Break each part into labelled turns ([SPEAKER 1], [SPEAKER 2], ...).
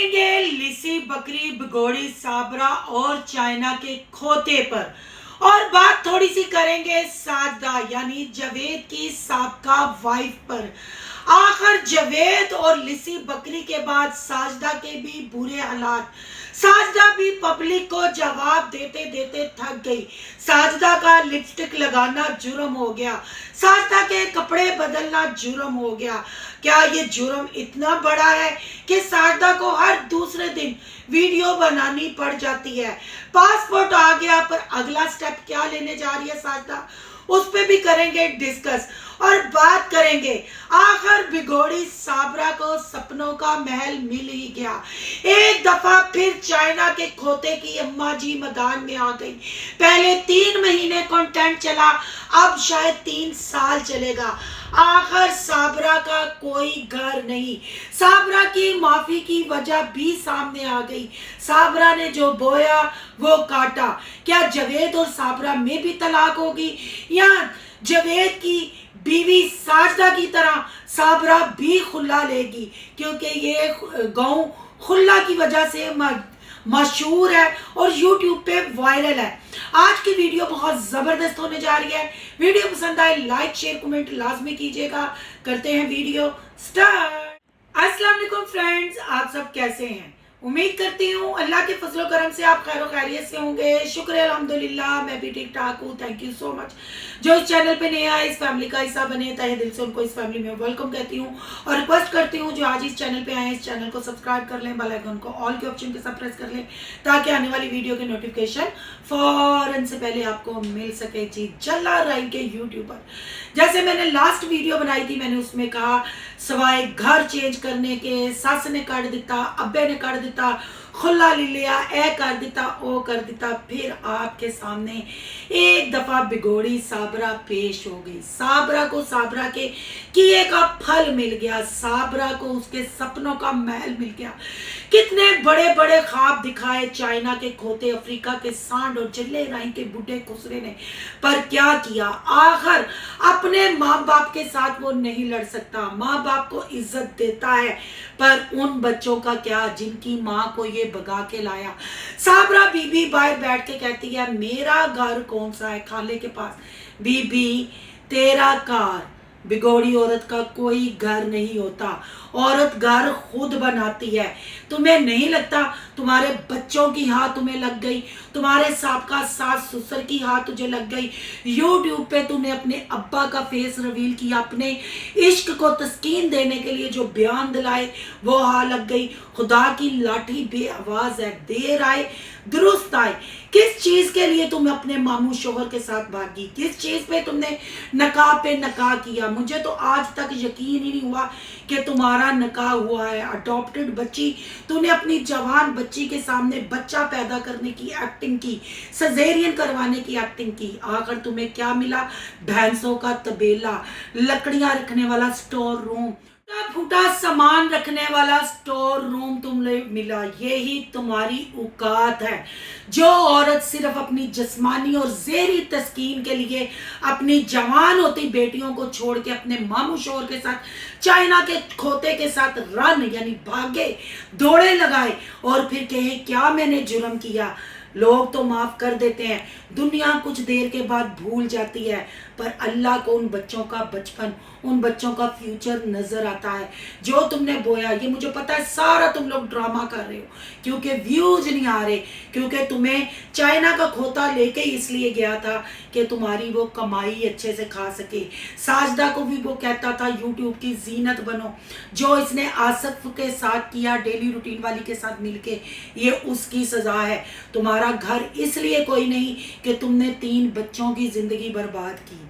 [SPEAKER 1] करेंगे लिसी बकरी बिगोड़ी साबरा और चाइना के खोते पर। और बात थोड़ी सी करेंगे साजदा यानी जावेद की साबका वाइफ पर। आखिर जावेद और लिसी बकरी के बाद साजदा के भी बुरे हालात। साजदा भी पब्लिक को जवाब देते देते थक गई। साजदा का लिपस्टिक लगाना जुर्म हो गया, साजदा के कपड़े बदलना जुर्म हो गया। क्या ये जुर्म इतना बड़ा है कि साजदा को हर दूसरे दिन वीडियो बनानी पड़ जाती है? पासपोर्ट आ गया, पर अगला स्टेप क्या लेने जा रही है साजदा, उस पे भी करेंगे डिस्कस। और बात करेंगे आखिर बिगोड़ी साबरा को सपनों का महल मिल ही गया। एक दफा फिर चाइना के खोते की अम्मा जी मैदान में आ गई। पहले 3 महीने कंटेंट चला, अब शायद 3 साल चलेगा। आखिर साबरा का कोई घर नहीं। साबरा की माफी की वजह भी सामने आ गई। साबरा ने जो बोया वो काटा। क्या जावेद और साबरा में भी तलाक होगी, या जावेद की बीवी साजदा की तरह साबरा भी खुला लेगी? क्योंकि ये गाँव खुला की वजह से मशहूर है और YouTube पे वायरल है। आज की वीडियो बहुत जबरदस्त होने जा रही है। वीडियो पसंद आए लाइक शेयर कमेंट लाजमी कीजिएगा। करते हैं वीडियो स्टार्ट। अस्सलाम वालेकुम फ्रेंड्स, आप सब कैसे हैं? उम्मीद करती हूँ अल्लाह के फजलो करम से आप खैर खैरियत से होंगे। शुक्र है अल्हम्दुलिल्लाह, मैं भी ठीक ठाक हूँ। Thank you so much. जो इस चैनल पे नया है, इस फैमिली का हिस्सा बने, तहे दिल से उनको इस फैमिली में वेलकम कहती हूँ और रिक्वेस्ट करती हूँ जो आज इस चैनल पे आए इस चैनल को सब्सक्राइब कर लें, बेल आइकन को ऑल के ऑप्शन के साथ प्रेस कर लें ताकि आने वाली वीडियो के नोटिफिकेशन फौरन से पहले आपको मिल सके। जी चला रही के यूट्यूब पर। जैसे मैंने लास्ट वीडियो बनाई थी, मैंने उसमें कहा सवाए घर चेंज करने के सस ने कर दिता, अब्बे ने कर दिता, खुला ले लिया, ए कर दिता, ओ कर दिता। फिर आपके सामने एक दफा बिगोड़ी साबरा पेश हो गई। साबरा को साबरा के किए का फल मिल गया। साबरा को उसके सपनों का महल मिल गया। कितने बड़े बड़े ख्वाब दिखाए चाइना के खोते, अफ्रीका के सांड और जल्ले राई के बुढ़े खुसरे ने, पर क्या किया? आखिर अपने माँ बाप के साथ वो नहीं लड़ सकता। माँ बाप को इज्जत देता है, पर उन बच्चों का क्या जिनकी माँ को ये भगा के लाया? साबरा बीबी बाहर बैठ के कहती है मेरा घर कौन सा है खाले के पास? बीबी तेरा कार। बिगोड़ी औरत का कोई घर नहीं होता, औरत घर खुद बनाती है। तुम्हें नहीं लगता तुम्हारे बच्चों की हाथ तुम्हें लग गई, तुम्हारे साबका सास ससुर की हाथ तुझे लग गई, यूट्यूब पे तुमने अपने अब्बा का फेस रिवील किया, अपने इश्क को तस्कीन देने के लिए जो बयान दिलाए वो हाथ लग गई। खुदा की लाठी बे आवाज है, देर आए दुरुस्त आए। किस चीज के लिए तुम अपने मामू शोहर के साथ भागी? किस चीज पे तुमने नकाह पे नकाह किया? मुझे तो आज तक यकीन ही नहीं हुआ कि तुम्हारा नकाह हुआ है। अडॉप्टेड बच्ची, तूने अपनी जवान बच्ची के सामने बच्चा पैदा करने की एक्टिंग की, सजेरियन करवाने की एक्टिंग की। आखिर तुम्हें क्या मिला? भैंसों का तबेला, लकड़ियां रखने वाला स्टोर रूम, फूटा सामान रखने वाला स्टोर रूम तुम्हें मिला। यही तुम्हारी औकात है। जो औरत सिर्फ अपनी जिस्मानी और ज़ेरी तस्कीन के लिए अपनी जवान होती बेटियों को छोड़ के अपने मामू शोहर के साथ चाइना के खोते के साथ रन यानी भागे, दौड़े लगाए और फिर कहे क्या मैंने जुर्म किया? लोग तो माफ कर देते हैं, दुनिया कुछ देर के बाद भूल जाती है, पर अल्लाह को उन बच्चों का बचपन, उन बच्चों का फ्यूचर नजर आता है। जो तुमने बोया, ये मुझे पता है सारा तुम लोग ड्रामा कर रहे हो क्योंकि व्यूज नहीं आ रहे, क्योंकि तुम्हें चाइना का खोता लेके इसलिए गया था कि तुम्हारी वो कमाई अच्छे से खा सके। साजदा को भी वो कहता था यूट्यूब की जीनत बनो। जो इसने आसफ के साथ किया डेली रूटीन वाली के साथ मिलके, ये उसकी सजा है। तुम्हारा घर इसलिए कोई नहीं कि तुमने 3 बच्चों की जिंदगी बर्बाद की।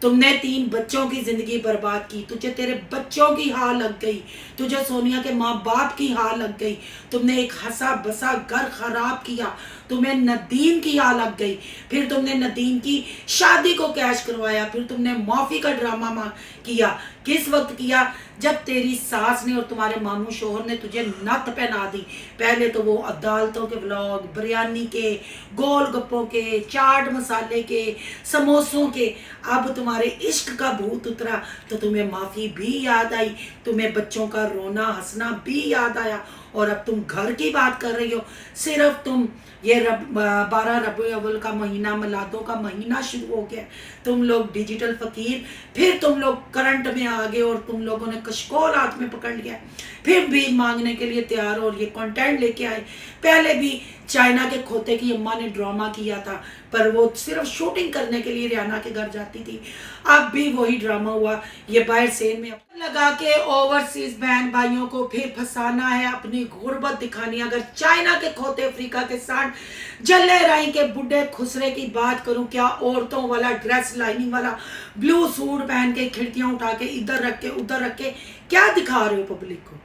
[SPEAKER 1] तुमने 3 बच्चों की जिंदगी बर्बाद की। तुझे तेरे बच्चों की हार लग गई, तुझे सोनिया के माँ बाप की हार लग गई, तुमने एक हंसा बसा घर खराब किया, तुम्हें नदीम की हार लग गई, फिर तुमने नदीम की शादी को कैश करवाया, फिर तुमने माफी का ड्रामा किया। किस वक्त किया? जब तेरी सास ने और तुम्हारे मामू शोहर ने तुझे नत पहना दी। पहले तो वो अदालतों के व्लॉग, बिरयानी के, गोल गप्पों के, चाट मसाले के, समोसों के। अब तुम्हारे इश्क का भूत उतरा तो तुम्हें माफी भी याद आई, तुम्हें बच्चों का रोना हंसना भी याद आया اور اب تم گھر کی بات کر رہی ہو. صرف تم یہ 12 ربیع الاول کا مہینہ میلادوں کا مہینہ شروع ہو گیا, تم لوگ ڈیجیٹل فقیر, پھر تم لوگ کرنٹ میں آ گئے اور تم لوگوں نے کشکول ہاتھ میں پکڑ لیا, پھر بھی مانگنے کے لیے تیار ہو اور یہ کنٹینٹ لے کے آئے. پہلے بھی چائنا کے کھوتے کی اماں نے ڈرامہ کیا تھا, پر وہ صرف شوٹنگ کرنے کے لیے ریانہ کے گھر جاتی تھی. اب بھی وہی ڈرامہ ہوا, یہ باہر سین میں لگا کے اوورسیز بہن بھائیوں کو پھر پھنسانا ہے, اپنی غربت دکھانی ہے. اگر چائنا کے کھوتے افریقہ کے ساتھ جلے رائی کے بڈھے خسرے کی بات کروں, کیا عورتوں والا ڈریس لائننگ والا بلو سوٹ پہن کے کھڑکیاں اٹھا کے ادھر رکھ کے ادھر رکھ کے کیا دکھا رہے ہو پبلک کو؟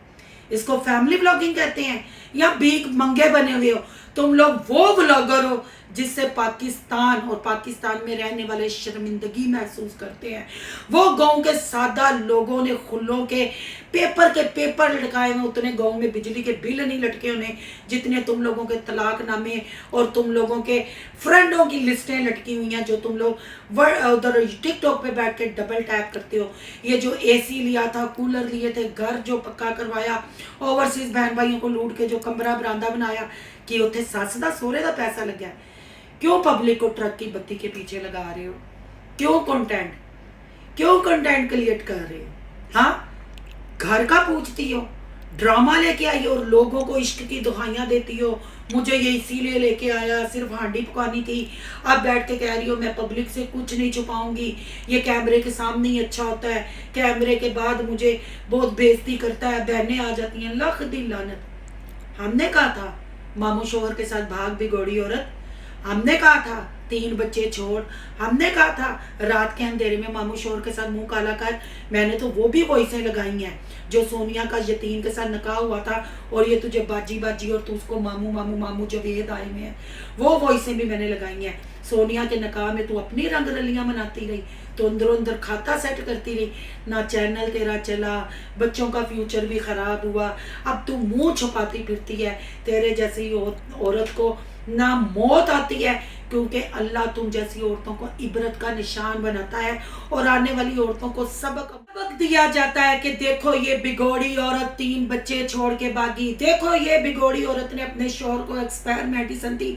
[SPEAKER 1] اس کو فیملی بلاگنگ کہتے ہیں یا بھیک منگے بنے ہوئے ہو؟ تم لوگ وہ بلاگر ہو جس سے پاکستان اور پاکستان میں رہنے والے شرمندگی محسوس کرتے ہیں. وہ گاؤں کے سادہ لوگوں نے خلوں کے پیپر لٹکائے ہوئے, اتنے گاؤں میں بجلی کے بل نہیں لٹکے ہونے جتنے تم لوگوں کے طلاق نامے اور تم لوگوں کے فرینڈوں کی لسٹیں لٹکی ہوئی ہیں جو تم لوگ ادھر ٹک ٹاک پہ بیٹھ کے ڈبل ٹیپ کرتے ہو. یہ جو اے سی لیا تھا, کولر لیے تھے, گھر جو پکا کروایا, اوورسیز بہن بھائیوں کو لوٹ کے جو کمرہ برآمدہ بنایا کہ اتنے سس دا سورے دا پیسہ لگا, کیوں پبلک کو ٹرک کی بتی کے پیچھے لگا رہے ہو؟ کیوں کنٹینٹ کلیٹ کر رہے ہو؟ ہاں, گھر کا پوچھتی ہو, ڈرامہ لے کے آئی ہو اور لوگوں کو عشق کی دہائیاں دیتی ہو. مجھے یہ اسی لیے لے کے آیا, صرف ہانڈی پکانی تھی. اب بیٹھ کے کہہ رہی ہو میں پبلک سے کچھ نہیں چھپاؤں گی, یہ کیمرے کے سامنے ہی اچھا ہوتا ہے, کیمرے کے بعد مجھے بہت بےزتی کرتا ہے, بہنیں آ جاتی ہیں. لکھ دی لعنت. ہم نے کہا تھا ماموں شوہر کے ساتھ بھاگ بگوڑی عورت, ہم نے کہا تھا 3 بچے چھوڑ, ہم نے کہا تھا رات کے اندھیرے میں ماموں شوہر کے ساتھ منہ کالا کر. میں نے تو وہ بھی وائسیں لگائی ہیں جو سونیا کا یتیم کے ساتھ نکاح ہوا تھا اور یہ تجھے باجی باجی اور تو اس کو ماموں ماموں ماموں جوید آئے میں ہیں, وہ وائسیں بھی میں نے لگائی ہیں. سونیا کے نکاح میں تو اپنی رنگ رلیاں مناتی رہی, تو اندر اندر کھاتا سیٹ کرتی رہی, نہ چینل تیرا چلا, بچوں کا فیوچر بھی خراب ہوا. اب تو منہ چھپاتی پھرتی ہے. تیرے جیسی عورت کو نہ موت آتی ہے, کیونکہ اللہ تم جیسی عورتوں کو عبرت کا نشان بناتا ہے اور آنے والی عورتوں کو سبق دیا جاتا ہے کہ دیکھو یہ بگوڑی عورت 3 بچے چھوڑ کے بھاگی, دیکھو یہ بگوڑی عورت نے اپنے شوہر کو ایکسپائر میڈیسن دی,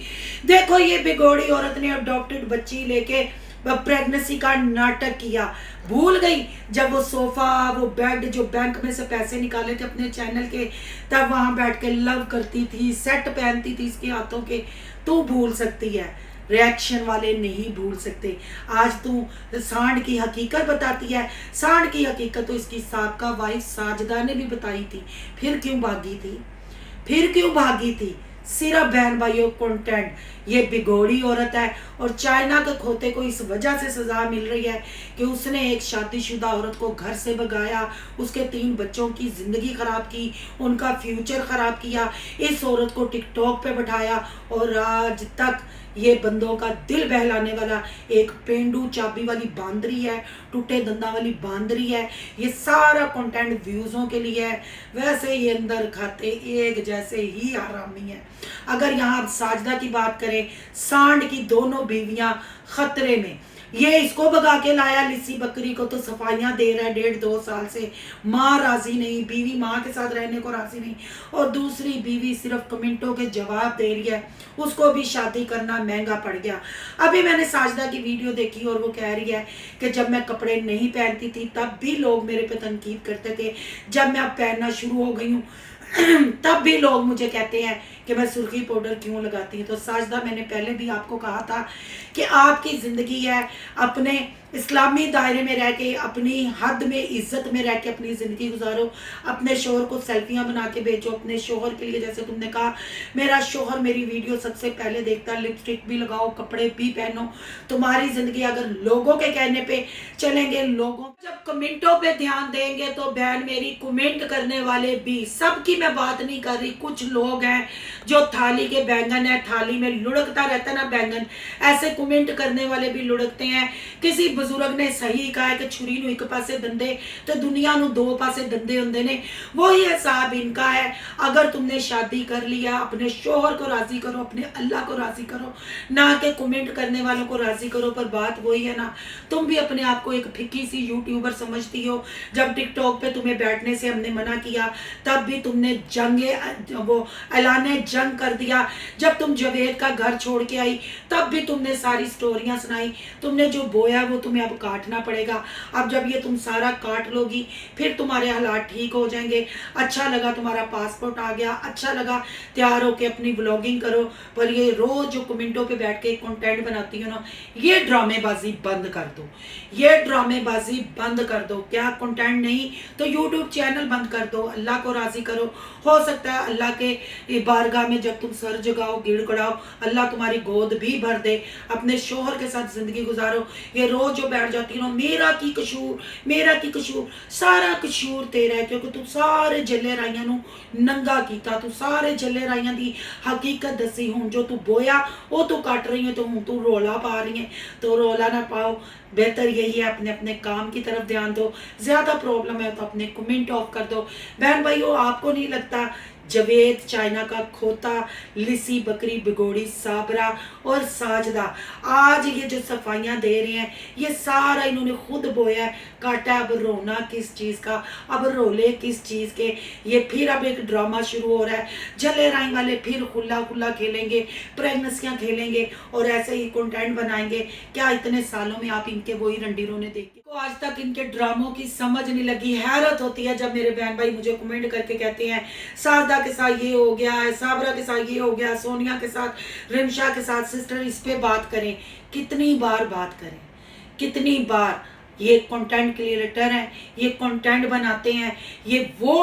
[SPEAKER 1] دیکھو یہ بگوڑی عورت نے اڈاپٹڈ بچی لے کے پریگننسی کا ناٹک کیا. بھول گئی جب وہ صوفہ, وہ بیڈ جو بینک میں سے پیسے نکالے تھے اپنے چینل کے, تب وہاں بیٹھ کے لو کرتی تھی, سیٹ پہنتی تھی اس کے ہاتھوں کے. تو بھول سکتی ہے, ریاکشن والے نہیں بھول سکتے. آج تو سانڈ کی حقیقت بتاتی ہے. سانڈ کی حقیقت تو اس کی سابقہ وائف ساجدہ نے بھی بتائی تھی. پھر کیوں بھاگی تھی؟ صرف بہن بھائیوں کنٹینٹ. یہ بگوڑی عورت ہے اور چائنا کے کھوتے کو اس وجہ سے سزا مل رہی ہے کہ اس نے ایک شادی شدہ عورت کو گھر سے بھگایا, اس کے 3 بچوں کی زندگی خراب کی, ان کا فیوچر خراب کیا, اس عورت کو ٹک ٹاک پہ بٹھایا اور آج تک یہ بندوں کا دل بہلانے والا ایک پینڈو چابی والی باندری ہے, ٹوٹے دنداں والی باندری ہے. یہ سارا کنٹینٹ ویوزوں کے لیے ہے. ویسے یہ اندر کھاتے ایک جیسے ہی حرامی ہے. اگر یہاں آپ ساجدہ کی بات کریں, سانڈ کی دونوں بیویاں خطرے میں. یہ اس کو بگا کے لایا لسی بکری کو, تو صفائیاں دے رہا ہے 1.5-2 سال سے. ماں راضی نہیں, بیوی ماں کے ساتھ رہنے کو راضی نہیں, اور دوسری بیوی صرف کمنٹوں کے جواب دے رہی ہے. اس کو بھی شادی کرنا مہنگا پڑ گیا. ابھی میں نے ساجدہ کی ویڈیو دیکھی اور وہ کہہ رہی ہے کہ جب میں کپڑے نہیں پہنتی تھی تب بھی لوگ میرے پہ تنقید کرتے تھے, جب میں اب پہننا شروع ہو گئی ہوں تب بھی لوگ مجھے کہتے ہیں کہ میں سرخی پاؤڈر کیوں لگاتی ہوں. تو ساجدہ میں نے پہلے بھی آپ کو کہا تھا کہ آپ کی زندگی ہے, اپنے اسلامی دائرے میں رہ کے, اپنی حد میں عزت میں رہ کے اپنی زندگی گزارو. اپنے شوہر کو سیلفیاں بنا کے بیچو اپنے شوہر کے لیے, جیسے تم نے کہا میرا شوہر میری ویڈیو سب سے پہلے دیکھتا ہے. لپسٹک بھی لگاؤ, کپڑے بھی پہنو. تمہاری زندگی اگر لوگوں کے کہنے پہ چلیں گے, لوگوں جب کمنٹوں پہ دھیان دیں گے, تو بہن میری کمنٹ کرنے والے بھی, سب کی میں بات نہیں کر رہی, کچھ لوگ ہیں जो थाली के बैंगन है, थाली में लुढ़कता रहता है ना बैंगन, ऐसे कमेंट करने वाले भी लुढ़कते हैं। किसी बुजुर्ग ने सही कहा है कि छुरी नूं एक पासे दंदे तो दुनिया नूं दो पासे दंदे हुंदे ने, वही हिसाब इनका है। अगर तुमने शादी कर लिया, अपने शोहर को राजी करो, अपने अल्लाह को राजी करो, ना कि कमेंट करने वालों को राजी करो। पर बात वही है ना, तुम भी अपने आप को एक फिक्की सी यूट्यूबर समझती हो। जब टिकटॉक पे तुम्हें बैठने से हमने मना किया, तब भी तुमने वो ऐलाने जंग कर दिया। जब तुम जावेद का घर छोड़ के आई, तब भी तुमने सारी स्टोरियां सुनाई। तुमने जो बोया वो तुम्हें अब काटना पड़ेगा। अब जब ये तुम सारा काट लोगी, फिर तुम्हारे हालात ठीक हो जाएंगे। अच्छा लगा तुम्हारा पासपोर्ट आ गया, अच्छा लगा तैयार होके अपनी व्लॉगिंग करो, पर ये रोज जो कमेंटों पे बैठ के कंटेंट बनाती हो ना, ये ड्रामेबाजी बंद कर दो, ये ड्रामेबाजी बंद कर दो। क्या कंटेंट नहीं तो यूट्यूब चैनल बंद कर दो, अल्लाह को राजी करो। हो सकता है अल्लाह के बारगाह में जब तुम सर जगाओ, गिड़गड़ाओ, अल्लाह तुम्हारी गोद भी भर दे, अपने शोहर के साथ जिंदगी गुजारो। ये रोज जो बैठ जाती हो, मेरा की कसूर, मेरा की कसूर, सारा कसूर तेरा है, क्योंकि तू सारे जले राइयां नू नंगा कीता, तू सारे जले राइयां दी हकीकत दसी। हुण जो तू बोया वो तू कट रही है, तो हुण तू रोला पा रही है, तो रोला ना पाओ। बेहतर यही है अपने अपने काम की तरफ ध्यान दो। ज्यादा प्रॉब्लम है तो अपने कमेंट ऑफ कर दो। बहन भाइयों, आपको नहीं लगता जावेद, चाइना का खोता, लिसी बकरी, बिगोड़ी, साबरा और साजदा आज ये जो सफाइयां दे रहे हैं, ये सारा इन्होंने खुद बोया है, काटा है। अब रोना किस चीज का, अब रोले किस चीज के? ये फिर अब एक ड्रामा शुरू हो रहा है। जले राई वाले फिर खुला खुला खेलेंगे, प्रेगनेंसियां खेलेंगे और ऐसे ही कंटेंट बनाएंगे। क्या इतने सालों में आप इनके वही रंडीरों ने देखे को आज तक इनके ड्रामों की समझ नहीं लगी? हैरत होती है जब मेरे बहन भाई मुझे कमेंट करके कहते हैं साजदा के साथ ये हो गया है, साबरा के साथ ये हो गया, सोनिया के साथ, रिमशा के साथ। सिस्टर, इस पे बात करें, कितनी बार बात करें, कितनी बार? ये कंटेंट क्रिएटर हैं, ये कंटेंट बनाते हैं, ये वो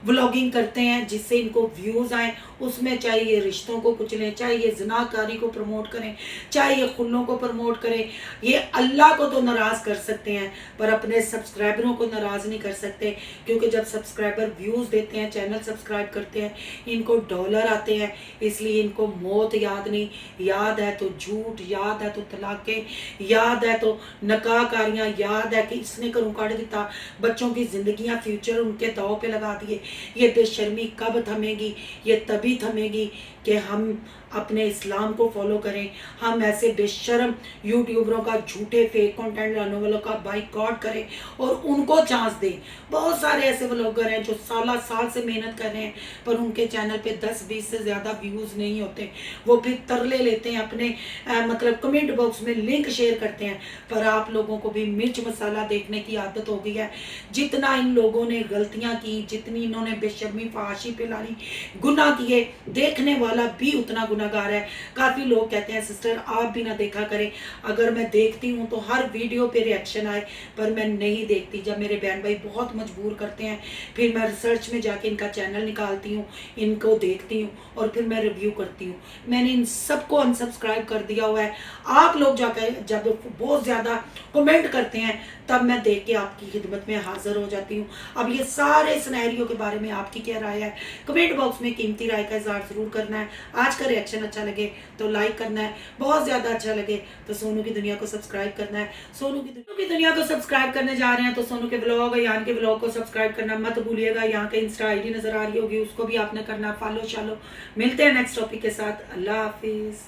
[SPEAKER 1] व्लॉगिंग करते हैं जिससे इनको व्यूज आए। उसमें चाहे ये रिश्तों को कुचलें, चाहे ये ज़िनाकारी को प्रमोट करें, चाहे ये खुल्लों को प्रमोट करें। ये अल्लाह को तो नाराज़ कर सकते हैं, पर अपने सब्सक्राइबरों को नाराज़ नहीं कर सकते, क्योंकि जब सब्सक्राइबर व्यूज़ देते हैं, चैनल सब्सक्राइब करते हैं, इनको डॉलर आते हैं। इसलिए इनको मौत याद नहीं, याद है तो झूठ, याद है तो तलाक़ें, याद है तो नकाहकारियाँ, याद है कि इसने घरों काट दिता, बच्चों की जिंदगियां, फ्यूचर उनके दाव पे लगा दिए। ये बेशर्मी कब थमेगी? ये तभी थमेगी कि हम अपने इस्लाम को फॉलो करें। हम ऐसे बेशर्म यूट्यूबरों का, झूठे फेक कंटेंट लाने वालों का बाइकआउट करें और उनको चांस दें। बहुत सारे ऐसे व्लॉगर हैं जो साल से मेहनत कर रहे हैं, पर उनके चैनल पे 10-20 से ज़्यादा व्यूज़ नहीं होते। वो फिर तरले लेते हैं अपने मतलब कमेंट बॉक्स में लिंक शेयर करते हैं। पर आप लोगों को भी मिर्च मसाला देखने की आदत हो गई है। जितना इन लोगों ने गलतियाँ की, जितनी इन्होंने बेशर्मी, फहाशी फैलानी, गुनाह किए, देखने वाला भी उतना गुनाहगार है। काफ़ी लोग कहते हैं सिस्टर आप भी ना देखा करें। अगर मैं देखती हूँ तो हर वीडियो पे रिएक्शन आए, पर मैं नहीं देखती। जब मेरे बहन भाई बहुत मजबूर करते हैं, फिर मैं रिसर्च में जाके इनका चैनल निकालती हूँ, इनको देखती हूँ और फिर मैं रिव्यू करती हूँ। मैंने इन सबको अनसब्सक्राइब कर दिया हुआ है। आप लोग जाकर जब बहुत ज़्यादा कमेंट करते हैं, तब मैं देख के आपकी खिदमत में हाजिर हो जाती हूँ। अब ये सारे सिनेरियो के बारे में आपकी क्या राय है? कमेंट बॉक्स में कीमती राय का इजहार जरूर करना है। आज का रिएक्शन अच्छा लगे तो लाइक करना है, बहुत ज़्यादा अच्छा लगे तो सोनू की दुनिया को सब्सक्राइब करना है। सोनू की दुनिया को सब्सक्राइब करने जा रहे हैं तो सोनू के ब्लॉग, यहाँ के ब्लॉग को सब्सक्राइब करना मत भूलिएगा। यहाँ के इंस्टा आईडी नजर आ रही होगी, उसको भी आपने करना फॉलो शालो। मिलते हैं नेक्स्ट टॉपिक के साथ। अल्लाह हाफिज़।